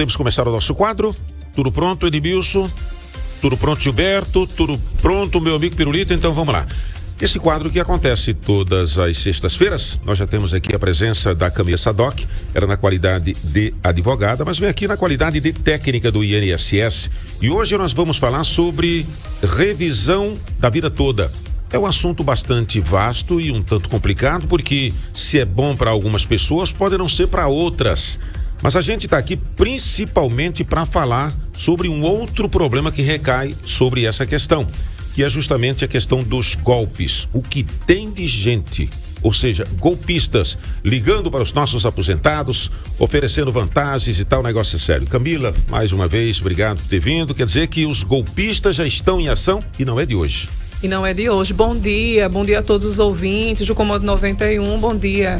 Podemos começar o nosso quadro. Tudo pronto, Edmilson? Tudo pronto, Gilberto? Tudo pronto, meu amigo Pirulito? Então vamos lá. Esse quadro que acontece todas as sextas-feiras, nós já temos aqui a presença da Camila Sadoc, ela na qualidade de advogada, mas vem aqui na qualidade de técnica do INSS. E hoje nós vamos falar sobre revisão da vida toda. É um assunto bastante vasto e um tanto complicado, porque se é bom para algumas pessoas, pode não ser para outras. Mas a gente está aqui principalmente para falar sobre um outro problema que recai sobre essa questão, que é justamente a questão dos golpes. O que tem de gente, ou seja, golpistas, ligando para os nossos aposentados, oferecendo vantagens e tal, negócio é sério. Camila, mais uma vez, obrigado por ter vindo. Quer dizer que os golpistas já estão em ação e não é de hoje. E não é de hoje. Bom dia a todos os ouvintes do Comando 91, bom dia.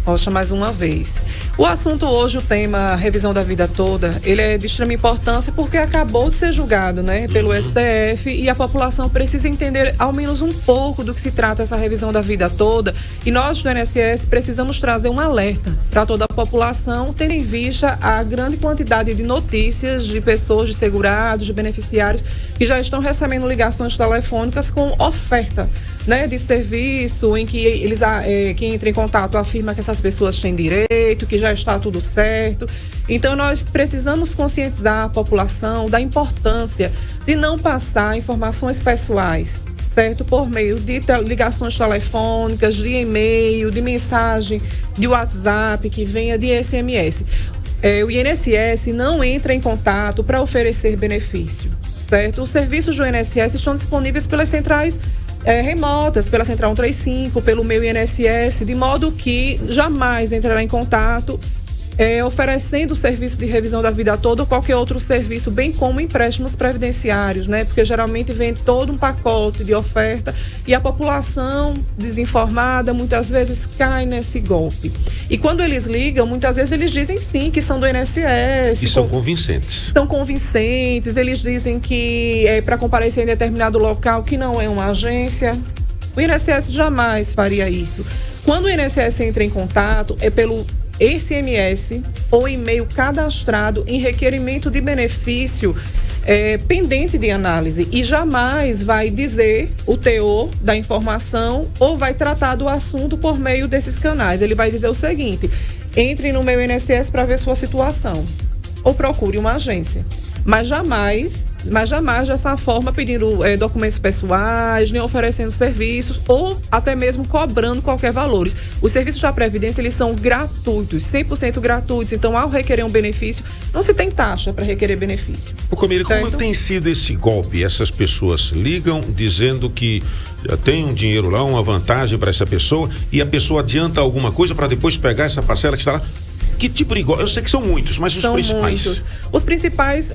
Poxa, mais uma vez. O assunto hoje, o tema revisão da vida toda, ele é de extrema importância porque acabou de ser julgado, né, pelo STF, e a população precisa entender ao menos um pouco do que se trata essa revisão da vida toda, e nós do INSS precisamos trazer um alerta para toda a população, tendo em vista a grande quantidade de notícias de pessoas, de segurados, de beneficiários que já estão recebendo ligações telefônicas com oferta, né, de serviço, em que eles quem entra em contato afirma que essas pessoas têm direito, que já está tudo certo. Então nós precisamos conscientizar a população da importância de não passar informações pessoais, certo? Por meio de ligações telefônicas, de e-mail, de mensagem, de WhatsApp, que venha de SMS. O INSS não entra em contato para oferecer benefício, certo? Os serviços do INSS estão disponíveis pelas centrais remotas, pela Central 135, pelo meu INSS, de modo que jamais entrará em contato oferecendo o serviço de revisão da vida toda ou qualquer outro serviço, bem como empréstimos previdenciários, né? Porque geralmente vem todo um pacote de oferta e a população desinformada muitas vezes cai nesse golpe. E quando eles ligam, muitas vezes eles dizem sim, que são do INSS. E são convincentes. São convincentes, eles dizem que é para comparecer em determinado local, que não é uma agência. O INSS jamais faria isso. Quando o INSS entra em contato, é pelo SMS ou e-mail cadastrado em requerimento de benefício pendente de análise, e jamais vai dizer o teor da informação ou vai tratar do assunto por meio desses canais. Ele vai dizer o seguinte: entre no meu INSS para ver sua situação ou procure uma agência. Mas jamais dessa forma pedindo documentos pessoais, nem oferecendo serviços ou até mesmo cobrando qualquer valores. Os serviços da Previdência, eles são gratuitos, 100% gratuitos. Então, ao requerer um benefício, não se tem taxa para requerer benefício. Camila, como tem sido esse golpe? Essas pessoas ligam dizendo que já tem um dinheiro lá, uma vantagem para essa pessoa, e a pessoa adianta alguma coisa para depois pegar essa parcela que está lá. Que tipo de golpe? Eu sei que são muitos, mas os principais. Muitos. Os principais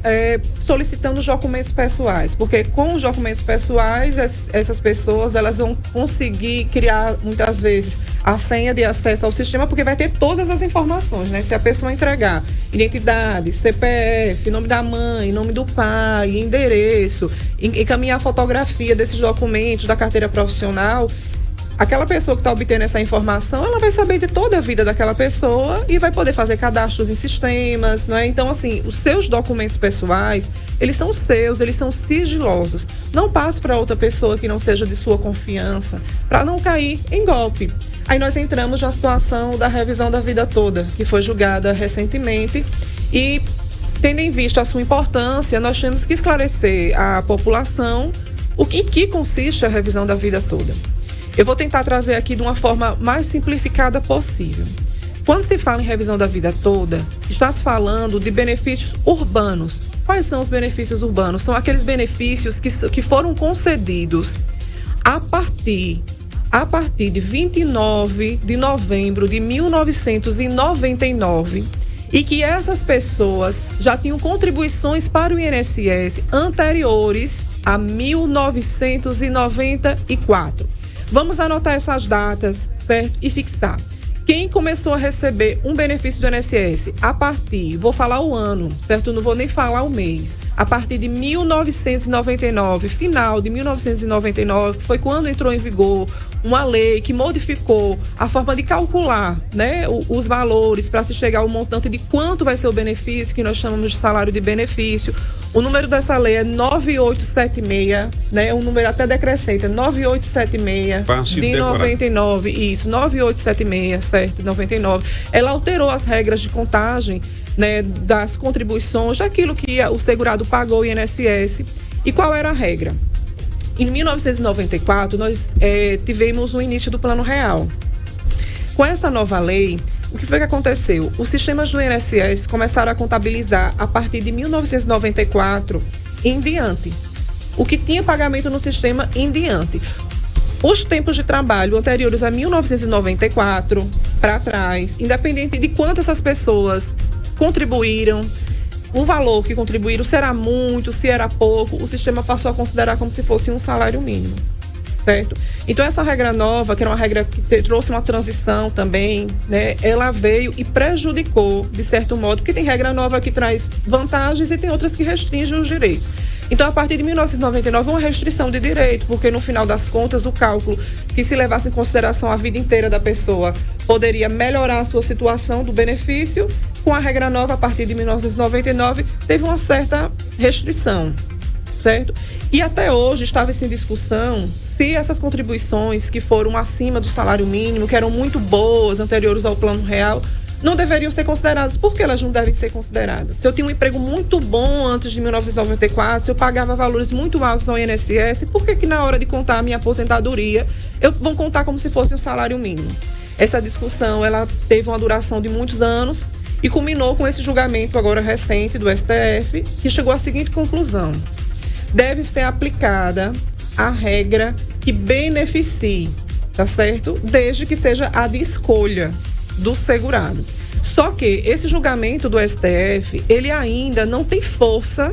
solicitando os documentos pessoais, porque com os documentos pessoais, essas pessoas elas vão conseguir criar muitas vezes a senha de acesso ao sistema, porque vai ter todas as informações, né? Se a pessoa entregar identidade, CPF, nome da mãe, nome do pai, endereço, encaminhar a fotografia desses documentos da carteira profissional, aquela pessoa que está obtendo essa informação, ela vai saber de toda a vida daquela pessoa e vai poder fazer cadastros em sistemas, não é? Então, assim, os seus documentos pessoais, eles são seus, eles são sigilosos. Não passe para outra pessoa que não seja de sua confiança, para não cair em golpe. Aí nós entramos na situação da revisão da vida toda, que foi julgada recentemente, e tendo em vista a sua importância, nós temos que esclarecer à população o que consiste a revisão da vida toda. Eu vou tentar trazer aqui de uma forma mais simplificada possível. Quando se fala em revisão da vida toda, está se falando de benefícios urbanos. Quais são os benefícios urbanos? São aqueles benefícios que foram concedidos a partir de 29 de novembro de 1999 e que essas pessoas já tinham contribuições para o INSS anteriores a 1994. Vamos anotar essas datas, certo? E fixar. Quem começou a receber um benefício do INSS a partir, vou falar o ano, certo? Não vou nem falar o mês. A partir de 1999, final de 1999, foi quando entrou em vigor uma lei que modificou a forma de calcular, né, os valores para se chegar ao montante de quanto vai ser o benefício, que nós chamamos de salário de benefício. O número dessa lei é 9876, né? Um número até decrescente, 9876 Fácil de 99, isso, 9876, certo, 99. Ela alterou as regras de contagem, né, das contribuições, daquilo que o segurado pagou o INSS. E qual era a regra? Em 1994, nós tivemos o início do Plano Real. Com essa nova lei, o que foi que aconteceu? Os sistemas do INSS começaram a contabilizar a partir de 1994 em diante. O que tinha pagamento no sistema em diante. Os tempos de trabalho anteriores a 1994 para trás, independente de quantas essas pessoas contribuíram, o valor que contribuíram, se era muito, se era pouco, o sistema passou a considerar como se fosse um salário mínimo, certo? Então essa regra nova, que era uma regra que trouxe uma transição também, né, ela veio e prejudicou, de certo modo, porque tem regra nova que traz vantagens e tem outras que restringem os direitos. Então, a partir de 1999, uma restrição de direito, porque no final das contas, o cálculo que se levasse em consideração a vida inteira da pessoa poderia melhorar a sua situação do benefício. Com a regra nova, a partir de 1999, teve uma certa restrição, certo? E até hoje estava-se em discussão se essas contribuições que foram acima do salário mínimo, que eram muito boas, anteriores ao Plano Real, não deveriam ser consideradas. Por que elas não devem ser consideradas? Se eu tinha um emprego muito bom antes de 1994, se eu pagava valores muito altos ao INSS, por que na hora de contar a minha aposentadoria, vão contar como se fosse um salário mínimo? Essa discussão, ela teve uma duração de muitos anos e culminou com esse julgamento agora recente do STF, que chegou à seguinte conclusão: deve ser aplicada a regra que beneficie, tá certo? Desde que seja a de escolha do segurado. Só que esse julgamento do STF, ele ainda não tem força,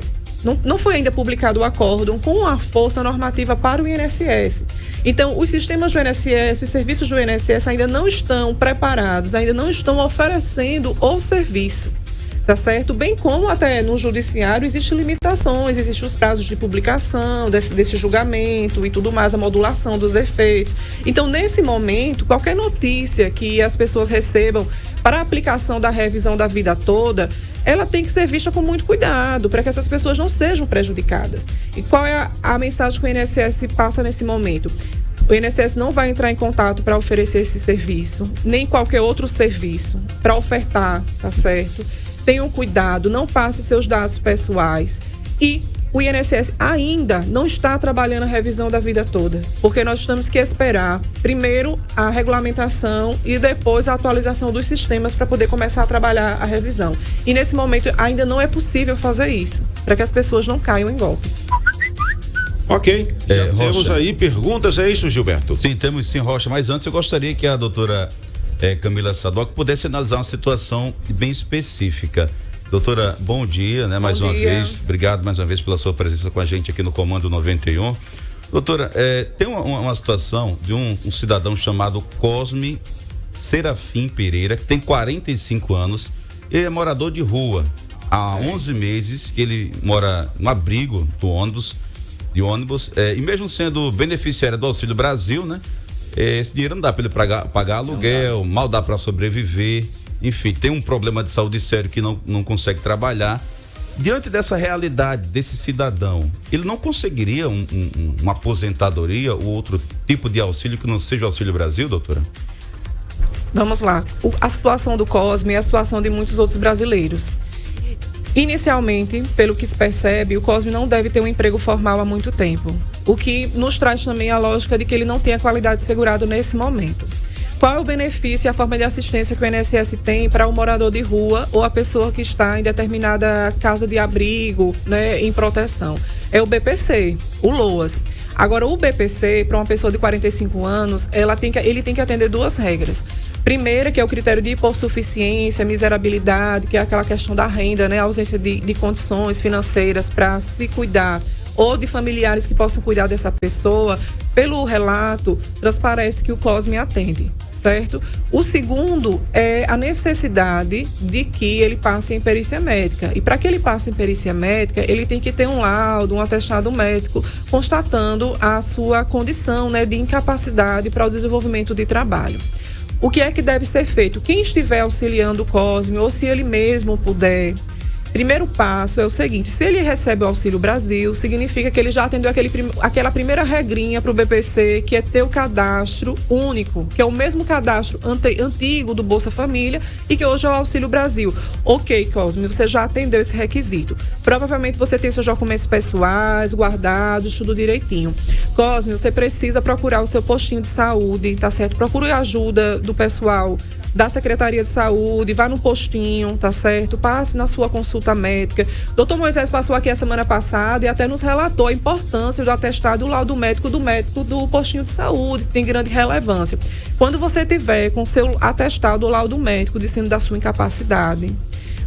não foi ainda publicado o acórdão com a força normativa para o INSS. Então, os sistemas do INSS, os serviços do INSS ainda não estão preparados, ainda não estão oferecendo o serviço, tá certo? Bem como até no judiciário existem limitações, existem os prazos de publicação desse julgamento e tudo mais, a modulação dos efeitos. Então, nesse momento, qualquer notícia que as pessoas recebam para a aplicação da revisão da vida toda, ela tem que ser vista com muito cuidado, para que essas pessoas não sejam prejudicadas. E qual é a mensagem que o INSS passa nesse momento? O INSS não vai entrar em contato para oferecer esse serviço, nem qualquer outro serviço, para ofertar, tá certo? Tenham cuidado, não passe seus dados pessoais. E o INSS ainda não está trabalhando a revisão da vida toda, porque nós temos que esperar primeiro a regulamentação e depois a atualização dos sistemas para poder começar a trabalhar a revisão. E nesse momento ainda não é possível fazer isso, para que as pessoas não caiam em golpes. Ok, já temos aí perguntas, é isso, Gilberto? Sim, temos sim, Rocha, mas antes eu gostaria que a doutora Camila Sadoc pudesse analisar uma situação bem específica. Doutora, bom dia, né? Mais uma vez, obrigado mais uma vez pela sua presença com a gente aqui no Comando 91. Doutora, tem uma situação de um cidadão chamado Cosme Serafim Pereira, que tem 45 anos, ele é morador de rua. Há 11 meses que ele mora no abrigo de ônibus, e mesmo sendo beneficiário do Auxílio Brasil, né? Esse dinheiro não dá para ele pagar aluguel, mal dá para sobreviver, enfim, tem um problema de saúde sério que não consegue trabalhar. Diante dessa realidade desse cidadão, ele não conseguiria uma aposentadoria ou outro tipo de auxílio que não seja o Auxílio Brasil, doutora? Vamos lá. A situação do Cosme é a situação de muitos outros brasileiros. Inicialmente, pelo que se percebe, o Cosme não deve ter um emprego formal há muito tempo, o que nos traz também a lógica de que ele não tem a qualidade de segurado nesse momento. Qual é o benefício e a forma de assistência que o INSS tem para o morador de rua ou a pessoa que está em determinada casa de abrigo, né, em proteção? É o BPC, o LOAS. Agora, o BPC, para uma pessoa de 45 anos, ele tem que atender duas regras. Primeira, que é o critério de hipossuficiência, miserabilidade, que é aquela questão da renda, né? A ausência de condições financeiras para se cuidar ou de familiares que possam cuidar dessa pessoa, pelo relato, transparece que o COSME atende, certo? O segundo é a necessidade de que ele passe em perícia médica. E para que ele passe em perícia médica, ele tem que ter um laudo, um atestado médico, constatando a sua condição, né, de incapacidade para o desenvolvimento de trabalho. O que é que deve ser feito? Quem estiver auxiliando o COSME, ou se ele mesmo puder, primeiro passo é o seguinte: se ele recebe o Auxílio Brasil, significa que ele já atendeu aquela primeira regrinha para o BPC, que é ter o cadastro único, que é o mesmo cadastro antigo do Bolsa Família e que hoje é o Auxílio Brasil. Ok, COSME, você já atendeu esse requisito. Provavelmente você tem seus documentos pessoais guardados, tudo direitinho. COSME, você precisa procurar o seu postinho de saúde, tá certo? Procure a ajuda do pessoal da Secretaria de Saúde, vá no postinho, tá certo? Passe na sua consulta médica. Dr. Moisés passou aqui a semana passada e até nos relatou a importância do atestado do laudo médico do postinho de saúde, que tem grande relevância. Quando você tiver com seu atestado ou laudo médico dizendo da sua incapacidade,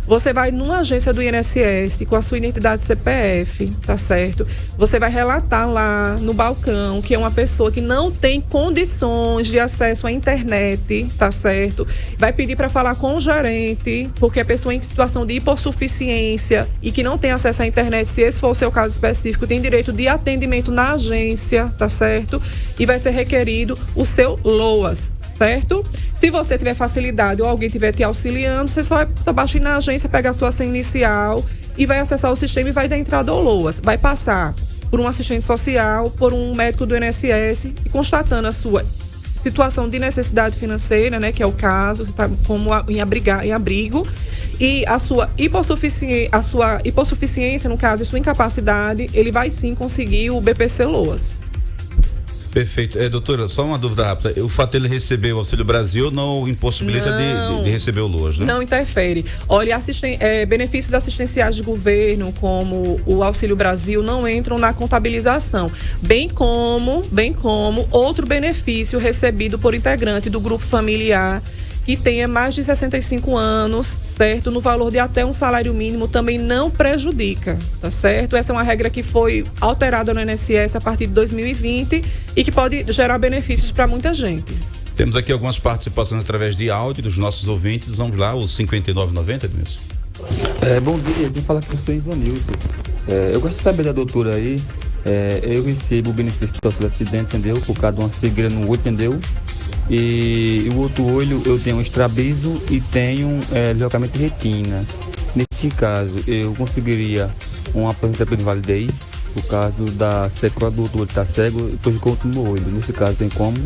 você vai numa agência do INSS com a sua identidade CPF, tá certo? Você vai relatar lá no balcão que é uma pessoa que não tem condições de acesso à internet, tá certo? Vai pedir para falar com o gerente, porque a pessoa em situação de hipossuficiência e que não tem acesso à internet, se esse for o seu caso específico, tem direito de atendimento na agência, tá certo? E vai ser requerido o seu LOAS, certo? Se você tiver facilidade ou alguém estiver te auxiliando, você só baixa ir na agência, pega a sua senha inicial e vai acessar o sistema e vai dar entrada ao LOAS. Vai passar por um assistente social, por um médico do INSS e constatando a sua situação de necessidade financeira, né, que é o caso, você está como em abrigo, e a sua hipossuficiência, no caso, a sua incapacidade, ele vai sim conseguir o BPC LOAS. Perfeito. Doutora, só uma dúvida rápida. O fato de ele receber o Auxílio Brasil não impossibilita de receber o LOAS, né? Não interfere. Olha, benefícios assistenciais de governo, como o Auxílio Brasil, não entram na contabilização. Bem como outro benefício recebido por integrante do grupo familiar que tenha mais de 65 anos, certo? No valor de até um salário mínimo também não prejudica, tá certo? Essa é uma regra que foi alterada no INSS a partir de 2020 e que pode gerar benefícios para muita gente. Temos aqui algumas participações através de áudio dos nossos ouvintes. Vamos lá, os 5990, Edmilson. Bom dia, vim falar com o senhor Ivanilson. Eu gosto de saber da doutora aí. Eu recebo o benefício do auxílio acidente, entendeu? Por causa de uma cegueira no olho, entendeu? E o outro olho eu tenho um estrabizo e tenho deslocamento de retina. Nesse caso, eu conseguiria uma aposentadoria de invalidez por causa da sequela do outro olho estar cego e depois de conta no olho. Nesse caso, tem como?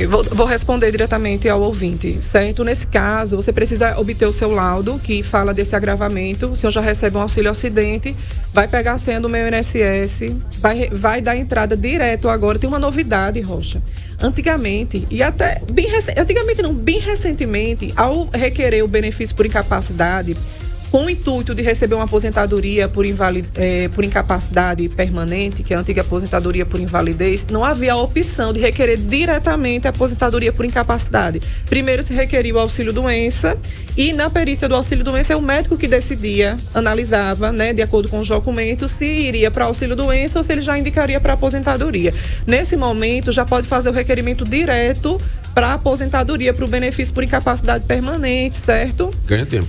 Vou responder diretamente ao ouvinte, certo? Nesse caso, você precisa obter o seu laudo que fala desse agravamento. O senhor já recebe um auxílio acidente, vai pegar a senha do meu INSS, vai dar entrada direto agora. Tem uma novidade, Rocha. Antigamente, e até bem recentemente, ao requerer o benefício por incapacidade, com o intuito de receber uma aposentadoria por incapacidade permanente, que é a antiga aposentadoria por invalidez, não havia a opção de requerer diretamente a aposentadoria por incapacidade. Primeiro se requeria o auxílio-doença e na perícia do auxílio-doença é o médico que decidia, analisava, né, de acordo com os documentos, se iria para auxílio-doença ou se ele já indicaria para aposentadoria. Nesse momento, já pode fazer o requerimento direto para aposentadoria, para o benefício por incapacidade permanente, certo? Ganha tempo.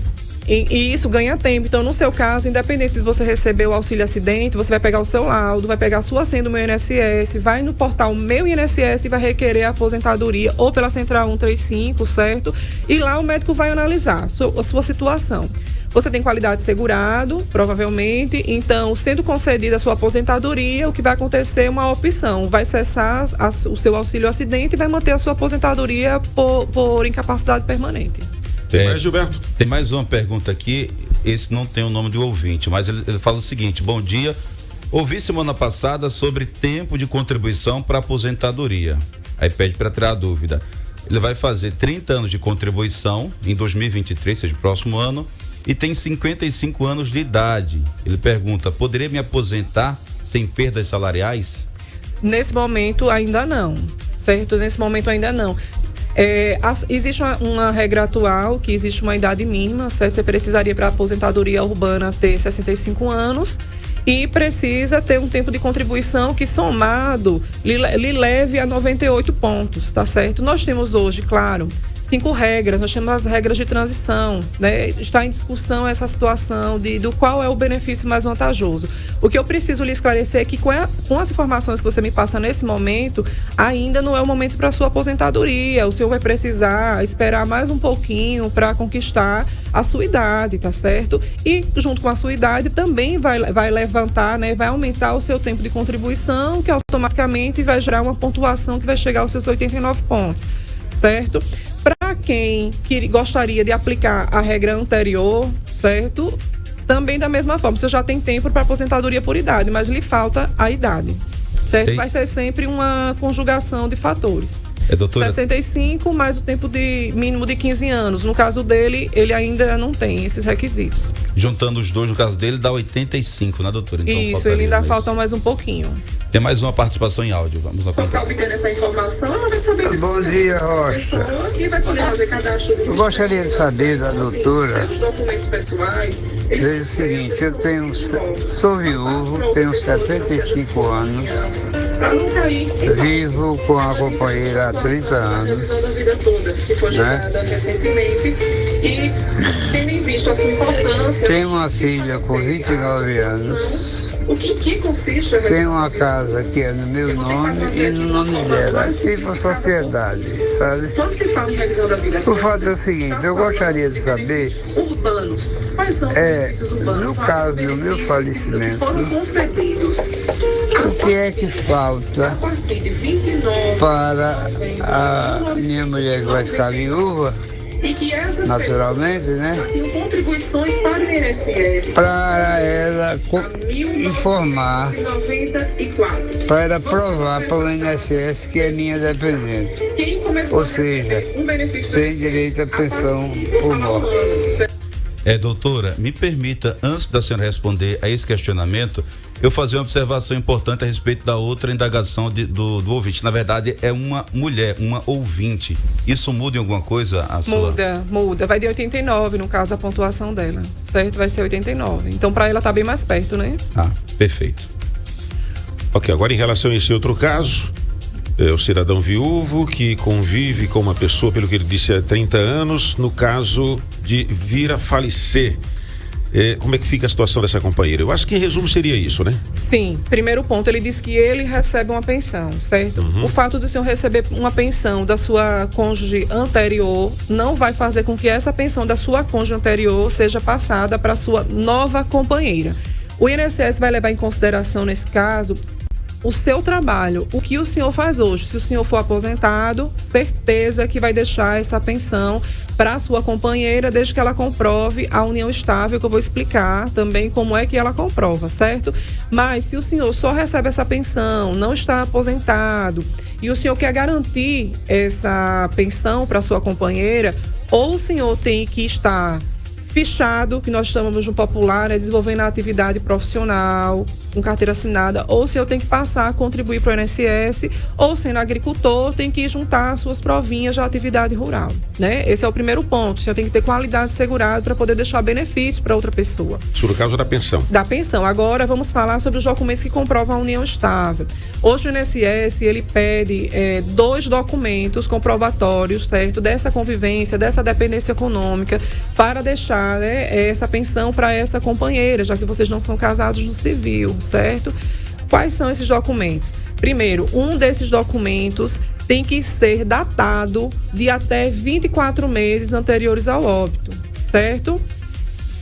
E isso ganha tempo. Então, no seu caso, independente de você receber o auxílio acidente, você vai pegar o seu laudo, vai pegar a sua senha do meu INSS, vai no portal Meu INSS e vai requerer a aposentadoria ou pela Central 135, certo? E lá o médico vai analisar a sua situação. Você tem qualidade de segurado, provavelmente, então, sendo concedida a sua aposentadoria, o que vai acontecer é uma opção. Vai cessar o seu auxílio acidente e vai manter a sua aposentadoria por incapacidade permanente. Tem mais, Gilberto? Tem mais uma pergunta aqui. Esse não tem o nome do ouvinte, mas ele fala o seguinte: bom dia, ouvi semana passada sobre tempo de contribuição para aposentadoria. Aí pede para tirar a dúvida. Ele vai fazer 30 anos de contribuição em 2023, seja o próximo ano, e tem 55 anos de idade. Ele pergunta: poderia me aposentar sem perdas salariais? Nesse momento ainda não, certo? Nesse momento ainda não. Existe uma regra atual, que existe uma idade mínima, você precisaria para a aposentadoria urbana ter 65 anos e precisa ter um tempo de contribuição que somado lhe leve a 98 pontos, tá certo? Nós temos hoje, claro, 5 regras, nós temos as regras de transição, né? Está em discussão essa situação do qual é o benefício mais vantajoso. O que eu preciso lhe esclarecer é que com as informações que você me passa nesse momento, ainda não é o momento para a sua aposentadoria. O senhor vai precisar esperar mais um pouquinho para conquistar a sua idade, tá certo? E junto com a sua idade também vai levantar, né? Vai aumentar o seu tempo de contribuição, que automaticamente vai gerar uma pontuação que vai chegar aos seus 89 pontos, certo? Para quem gostaria de aplicar a regra anterior, certo? Também da mesma forma, você já tem tempo para aposentadoria por idade, mas lhe falta a idade, certo? Vai ser sempre uma conjugação de fatores. Doutora... 65 mais o tempo mínimo de 15 anos. No caso dele, ele ainda não tem esses requisitos. Juntando os dois, no caso dele, dá 85, né, doutora? Então, isso, ele ainda falta mais um pouquinho. Tem mais uma participação em áudio, vamos lá. Obtendo essa informação, ela vai saber. Bom dia, Rocha. Que vai poder fazer cadastro. Eu gostaria de saber da doutora. Os documentos pessoais. Veja o seguinte, sou viúvo, tenho 75 anos, vivo com a companheira há 30 anos, da vida toda, que foi gerada recentemente, e tendo em vista a sua importância. Tenho uma filha com 29 anos. O que consiste a Tem uma casa que é no meu nome e no nome dela, tipo sociedade, sabe? Quando se fala em revisão da vida, O fato é o seguinte, eu gostaria de saber, urbanos, quais são os benefícios urbanos? no caso do meu falecimento, foram concedidos o que é que falta a partir de 29 para a minha mulher que vai ficar viúva, e que essas naturalmente, né? tinham contribuições para o INSS Para ela informar, 1994. para ela provar para o INSS que é minha dependente. Quem começou Ou seja, um benefício tem direito à pensão por morte. Doutora, me permita, antes da senhora responder a esse questionamento, eu fazer uma observação importante a respeito da outra indagação do ouvinte. Na verdade, é uma mulher, uma ouvinte. Isso muda em alguma coisa? Muda. Vai de 89, no caso, a pontuação dela. Certo? Vai ser 89. Então, para ela tá bem mais perto, né? Perfeito. Ok, agora em relação a esse outro caso, o cidadão viúvo que convive com uma pessoa, pelo que ele disse, há 30 anos, no caso de vir a falecer. Como é que fica a situação dessa companheira? Eu acho que em resumo seria isso, né? Sim, primeiro ponto, ele diz que ele recebe uma pensão, certo? O fato do senhor receber uma pensão da sua cônjuge anterior não vai fazer com que essa pensão da sua cônjuge anterior seja passada para sua nova companheira. O INSS vai levar em consideração, nesse caso, o seu trabalho, o que o senhor faz hoje. Se o senhor for aposentado, certeza que vai deixar essa pensão para a sua companheira, desde que ela comprove a união estável, que eu vou explicar também como é que ela comprova, certo? Mas se o senhor só recebe essa pensão, não está aposentado, e o senhor quer garantir essa pensão para a sua companheira, ou o senhor tem que estar fichado, que nós chamamos no popular, desenvolvendo a atividade profissional, com carteira assinada, ou se eu tenho que passar a contribuir para o INSS, ou sendo agricultor, tem que juntar as suas provinhas de atividade rural, né? Esse é o primeiro ponto. O senhor tem que ter qualidade segurada para poder deixar benefício para outra pessoa. Isso no caso da pensão. Da pensão. Agora vamos falar sobre os documentos que comprovam a união estável. Hoje o INSS, ele pede 2 documentos comprobatórios, certo? Dessa convivência, dessa dependência econômica, para deixar, né, essa pensão para essa companheira, já que vocês não são casados no civil, certo? Quais são esses documentos? Primeiro, um desses documentos tem que ser datado de até 24 meses anteriores ao óbito, certo?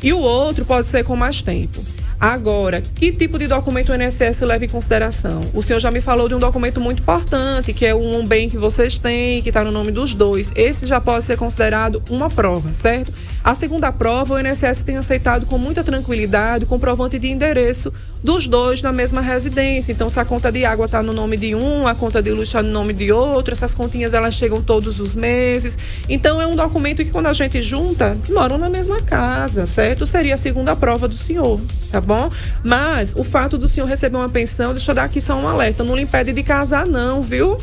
E o outro pode ser com mais tempo. Agora, que tipo de documento o INSS leva em consideração? O senhor já me falou de um documento muito importante, que é um bem que vocês têm, que está no nome dos dois. Esse já pode ser considerado uma prova, certo? A segunda prova, o INSS tem aceitado com muita tranquilidade o comprovante de endereço dos dois na mesma residência. Então, se a conta de água está no nome de um, a conta de luz está no nome de outro, essas continhas elas chegam todos os meses. Então, é um documento que, quando a gente junta, moram na mesma casa, certo? Seria a segunda prova do senhor, tá bom? Mas o fato do senhor receber uma pensão, deixa eu dar aqui só um alerta, não lhe impede de casar não, viu?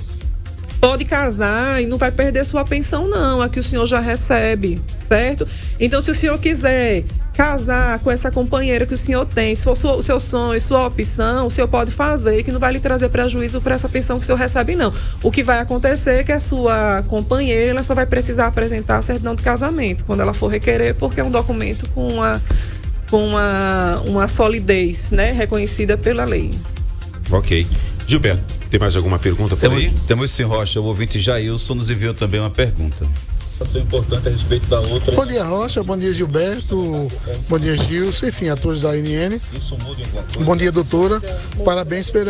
pode casar e não vai perder sua pensão, não. A que o senhor já recebe, certo? Então, se o senhor quiser casar com essa companheira que o senhor tem, se for o seu sonho, sua opção, o senhor pode fazer, que não vai lhe trazer prejuízo para essa pensão que o senhor recebe, não. O que vai acontecer é que a sua companheira, ela só vai precisar apresentar a certidão de casamento quando ela for requerer, porque é um documento com uma solidez, né, reconhecida pela lei. Ok. Gilberto, tem mais alguma pergunta por aí? Temos sim, Rocha. O ouvinte Jailson nos enviou também uma pergunta. Importante a respeito da outra. Bom dia, Rocha, bom dia, Gilberto, bom dia, Gilson, enfim, a todos da ANN. Bom dia, doutora, parabéns pelo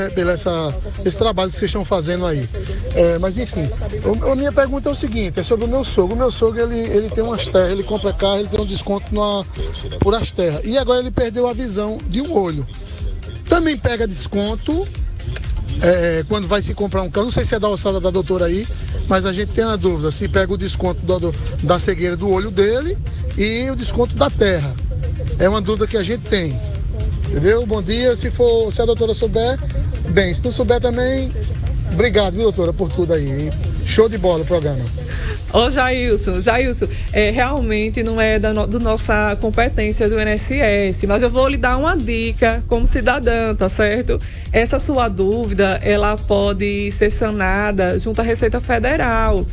esse trabalho que vocês estão fazendo aí. Mas enfim, a minha pergunta é o seguinte, é sobre o meu sogro. O meu sogro, ele tem umas terras, ele compra carro, ele tem um desconto por as terras. E agora ele perdeu a visão de um olho. Também pega desconto quando vai se comprar um carro, não sei se é da alçada da doutora aí, mas a gente tem uma dúvida, se pega o desconto da cegueira do olho dele e o desconto da terra. É uma dúvida que a gente tem, entendeu? Bom dia, se a doutora souber, bem, se não souber também, obrigado, viu, doutora, por tudo aí. Show de bola o programa. Ô Jailson, realmente não é da nossa competência do INSS, mas eu vou lhe dar uma dica como cidadã, tá certo? Essa sua dúvida, ela pode ser sanada junto à Receita Federal.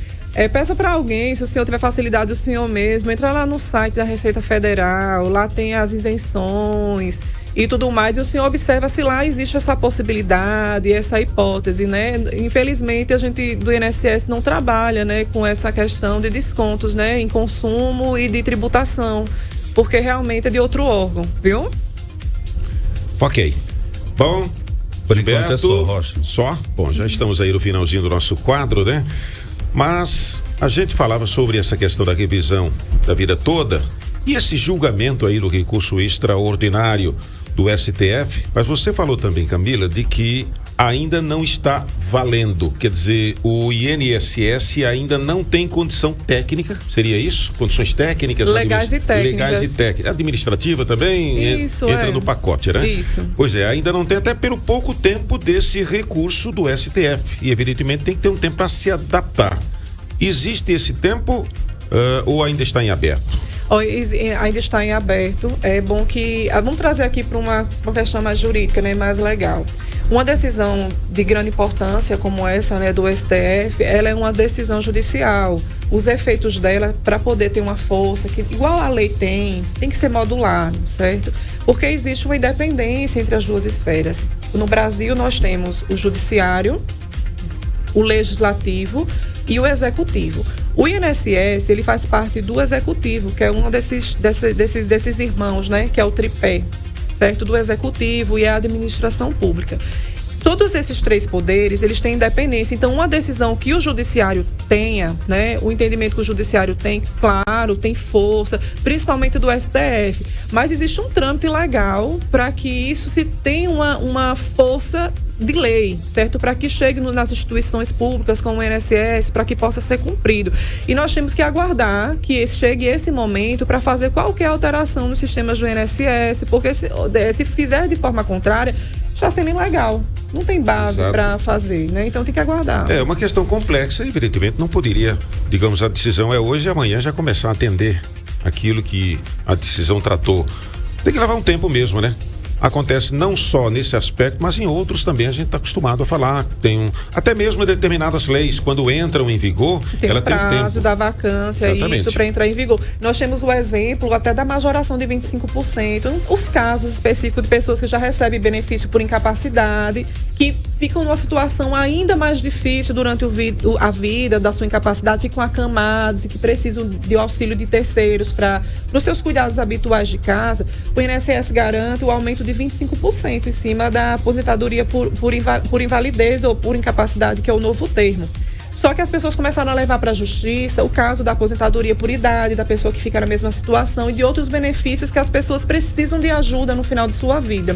Peça para alguém, se o senhor tiver facilidade, o senhor mesmo, entra lá no site da Receita Federal, lá tem as isenções e tudo mais, e o senhor observa se lá existe essa possibilidade, essa hipótese, né? Infelizmente, a gente do INSS não trabalha, né, com essa questão de descontos, né, em consumo e de tributação, porque realmente é de outro órgão, viu? Ok. Bom, por enquanto é só, Rocha. Só? Bom, já estamos aí no finalzinho do nosso quadro, né? Mas a gente falava sobre essa questão da revisão da vida toda e esse julgamento aí do recurso extraordinário do STF, mas você falou também, Camila, de que ainda não está valendo, quer dizer, o INSS ainda não tem condição técnica, seria isso? Condições técnicas? Legais e técnicas. Administrativa também isso, entra no pacote, né? Isso. Pois é, ainda não tem, até pelo pouco tempo desse recurso do STF, e evidentemente tem que ter um tempo para se adaptar. Existe esse tempo ou ainda está em aberto? Ainda está em aberto. É bom que... Vamos trazer aqui para uma questão mais jurídica, né, mais legal. Uma decisão de grande importância como essa, né, do STF, ela é uma decisão judicial. Os efeitos dela, para poder ter uma força, que igual a lei tem que ser modulado, certo? Porque existe uma independência entre as duas esferas. No Brasil, nós temos o judiciário, o legislativo e o executivo. O INSS, ele faz parte do executivo, que é um desses irmãos, né, que é o tripé, certo, do executivo e a administração pública. Todos esses três poderes, eles têm independência. Então, uma decisão que o judiciário tenha, né, o entendimento que o judiciário tem, claro, tem força, principalmente do STF. Mas existe um trâmite legal para que isso se tenha uma força de lei, certo? Para que chegue nas instituições públicas como o INSS, para que possa ser cumprido. E nós temos que aguardar que chegue esse momento para fazer qualquer alteração nos sistemas do INSS, porque se fizer de forma contrária, está sendo ilegal. Não tem base para fazer, né? Então tem que aguardar. É uma questão complexa, evidentemente não poderia, digamos, a decisão é hoje e amanhã já começar a atender aquilo que a decisão tratou. Tem que levar um tempo mesmo, né? Acontece não só nesse aspecto, mas em outros também a gente está acostumado a falar. Até mesmo determinadas leis, quando entram em vigor, ela tem um prazo da vacância, exatamente, isso para entrar em vigor. Nós temos o exemplo até da majoração de 25%, os casos específicos de pessoas que já recebem benefício por incapacidade, que ficam numa situação ainda mais difícil durante a vida da sua incapacidade, ficam acamados e que precisam de auxílio de terceiros para os seus cuidados habituais de casa. O INSS garante o aumento de 25% em cima da aposentadoria por invalidez ou por incapacidade, que é o novo termo. Só que as pessoas começaram a levar para a justiça o caso da aposentadoria por idade, da pessoa que fica na mesma situação e de outros benefícios que as pessoas precisam de ajuda no final de sua vida.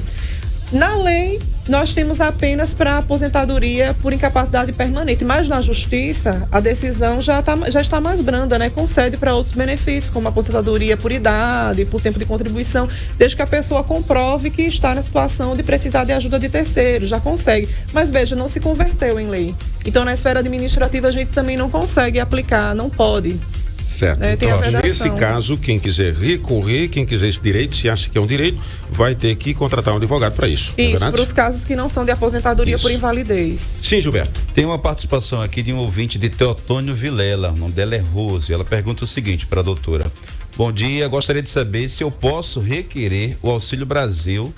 Na lei, nós temos apenas para aposentadoria por incapacidade permanente, mas na justiça, a decisão já está mais branda, né? Concede para outros benefícios, como aposentadoria por idade, por tempo de contribuição, desde que a pessoa comprove que está na situação de precisar de ajuda de terceiro, já consegue. Mas veja, não se converteu em lei. Então, na esfera administrativa, a gente também não consegue aplicar, não pode. Certo. Então, nesse caso, quem quiser recorrer, quem quiser esse direito, se acha que é um direito, vai ter que contratar um advogado para isso. Isso, para os casos que não são de aposentadoria por invalidez. Sim, Gilberto. Tem uma participação aqui de um ouvinte de Teotônio Vilela, o nome dela é Rose. Ela pergunta o seguinte para a doutora: bom dia, gostaria de saber se eu posso requerer o Auxílio Brasil.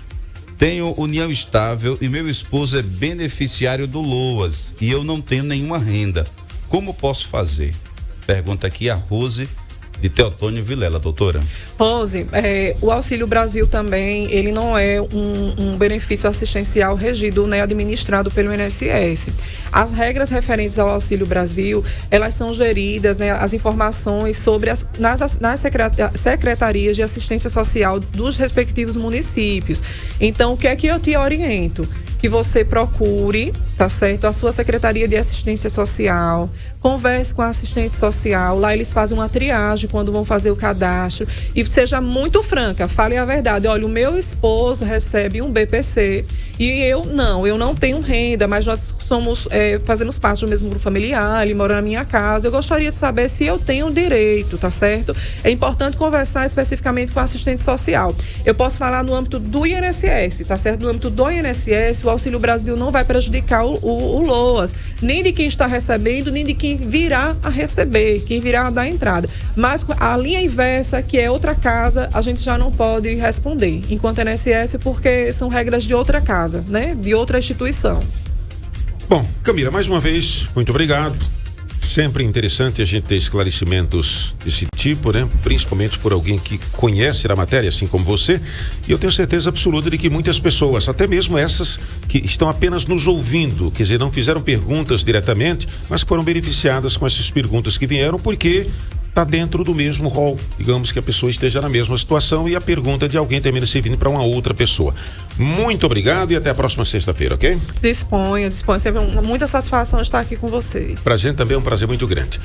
Tenho união estável e meu esposo é beneficiário do LOAS e eu não tenho nenhuma renda. Como posso fazer? Pergunta aqui a Rose de Teotônio Vilela, doutora. Rose, o Auxílio Brasil também, ele não é um benefício assistencial regido, né, administrado pelo INSS. As regras referentes ao Auxílio Brasil, elas são geridas, né, as informações sobre nas secretarias de assistência social dos respectivos municípios. Então, o que é que eu te oriento? Que você procure, tá certo, a sua Secretaria de Assistência Social, converse com a assistência social, lá eles fazem uma triagem quando vão fazer o cadastro e seja muito franca, fale a verdade. Olha, o meu esposo recebe um BPC e eu não tenho renda, mas nós fazemos parte do mesmo grupo familiar, ele mora na minha casa, eu gostaria de saber se eu tenho direito, tá certo? É importante conversar especificamente com a assistente social. Eu posso falar no âmbito do INSS, tá certo? No âmbito do INSS, o Auxílio Brasil não vai prejudicar o LOAS, nem de quem está recebendo, nem de quem virá a receber, quem virá a dar entrada. Mas a linha inversa, que é outra casa, a gente já não pode responder, enquanto INSS, porque são regras de outra casa, né? De outra instituição. Bom, Camila, mais uma vez, muito obrigado. Sempre interessante a gente ter esclarecimentos desse tipo, né? Principalmente por alguém que conhece da matéria, assim como você. E eu tenho certeza absoluta de que muitas pessoas, até mesmo essas que estão apenas nos ouvindo, quer dizer, não fizeram perguntas diretamente, mas foram beneficiadas com essas perguntas que vieram, porque está dentro do mesmo rol. Digamos que a pessoa esteja na mesma situação e a pergunta de alguém termina servindo para uma outra pessoa. Muito obrigado e até a próxima sexta-feira, ok? Disponha. Sempre muita satisfação estar aqui com vocês. Pra gente também é um prazer muito grande.